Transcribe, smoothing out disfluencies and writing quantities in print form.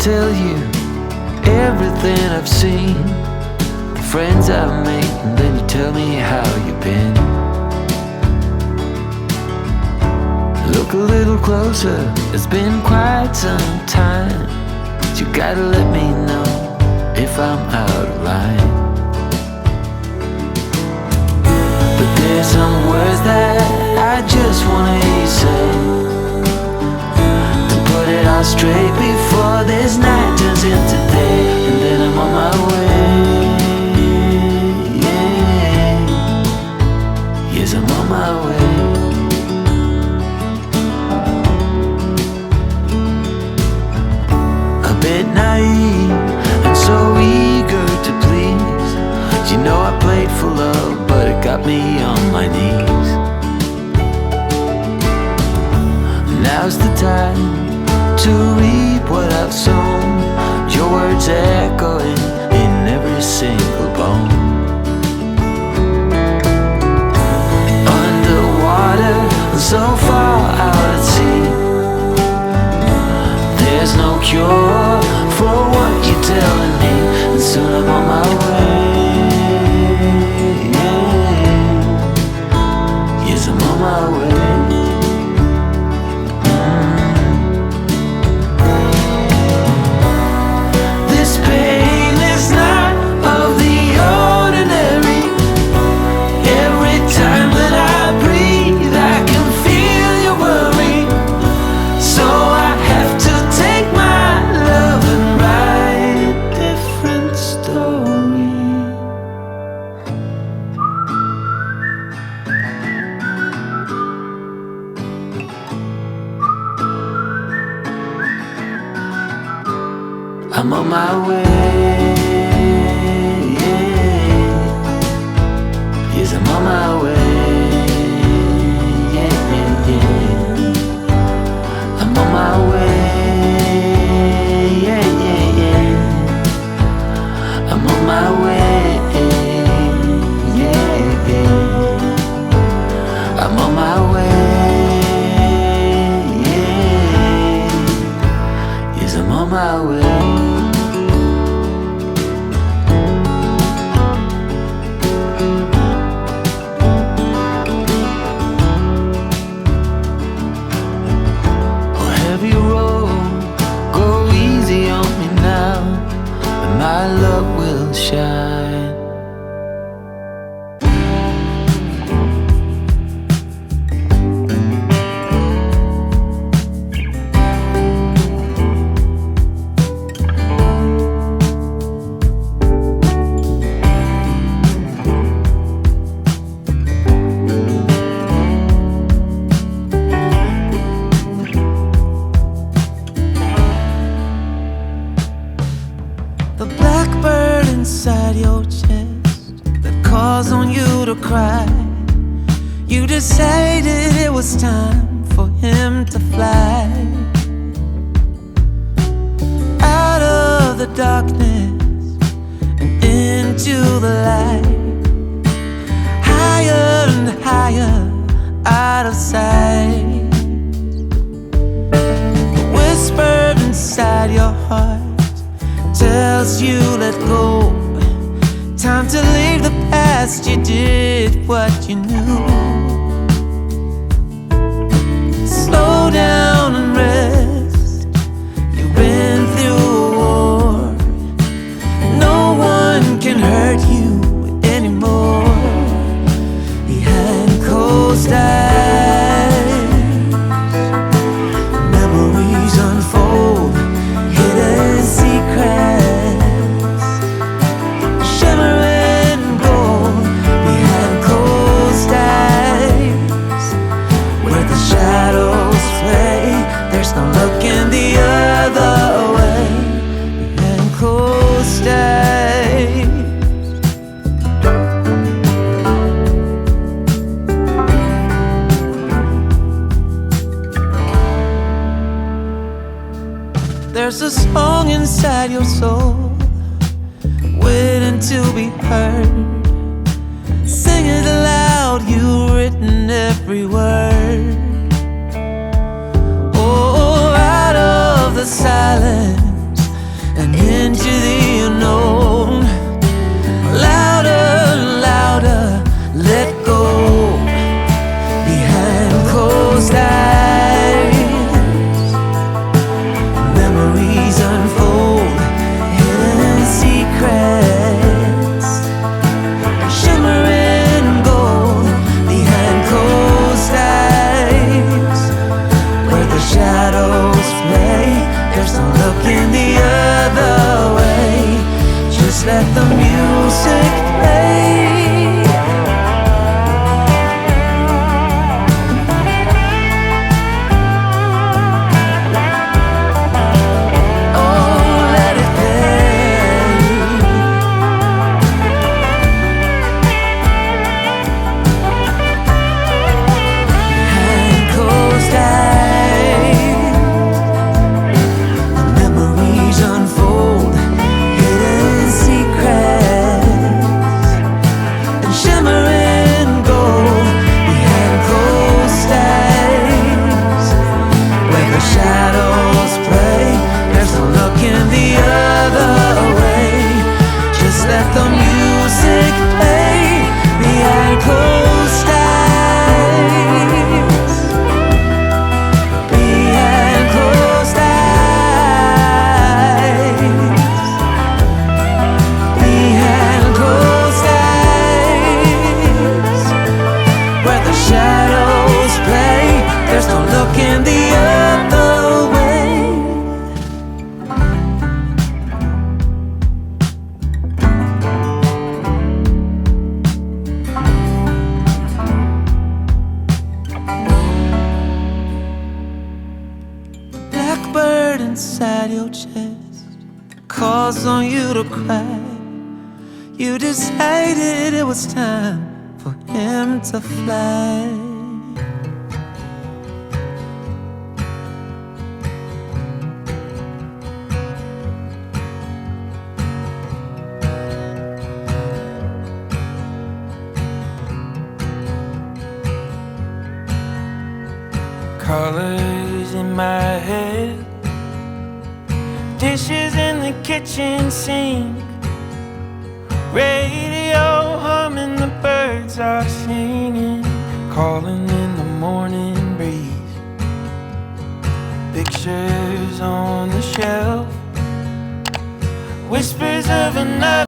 tell you everything I've seen, the friends I've made, and then you tell me how you've been. Look a little closer, it's been quite some time. You gotta let me know if I'm out of line. But there's some words that I just wanna hear you say, to put it all straight before this night turns into day. And then I'm on my way, yeah. Yes, I'm on my way. A bit naive and so eager to please. You know I played for love, but it got me on my knees. Now's the time to reap what I've sown. Your words echoing in every single bone. Underwater, so far out at sea, there's no cure for what you're telling me, and soon I'm on my way. Yes, I'm on my way. This pain is not of the ordinary. Every time that I breathe, I can feel your worry. So I have to take my love and write a different story. I'm on my way, yeah. Yes, I'm on my way, yeah, yeah, yeah. I'm on my way, yeah, yeah, yeah. I'm on my way, yeah, yeah. I'm on my way, yeah. Yes, I'm on my way. My love will shine. The blackbird inside your chest that calls on you to cry. You decided it was time for him to fly out of the darkness and into the light, higher and higher out of sight. The whisper inside your heart tells you let go. Time to leave the past. You did what you knew. Slow down and rest. You've been through a war. No one can hurt you anymore. Behind closed eyes, memories unfold. Hidden secrets, shimmering gold behind closed eyes, where the shadows play. There's no looking the other way. Behind closed eyes. There's a song inside your soul waiting to be heard. Sing it aloud, you've written every word. Oh, out of the silence and into the unknown. Louder, louder, let go behind closed eyes. Memories unfold, hidden secrets, shimmering gold behind closed eyes. Where the shadows play, there's no looking the other way. Just let the music play. Blackbird inside your chest calls on you to cry. You decided it was time for him to fly. Colors in my head, dishes in the kitchen sink, radio humming, the birds are singing, calling in the morning breeze. Pictures on the shelf, whispers of another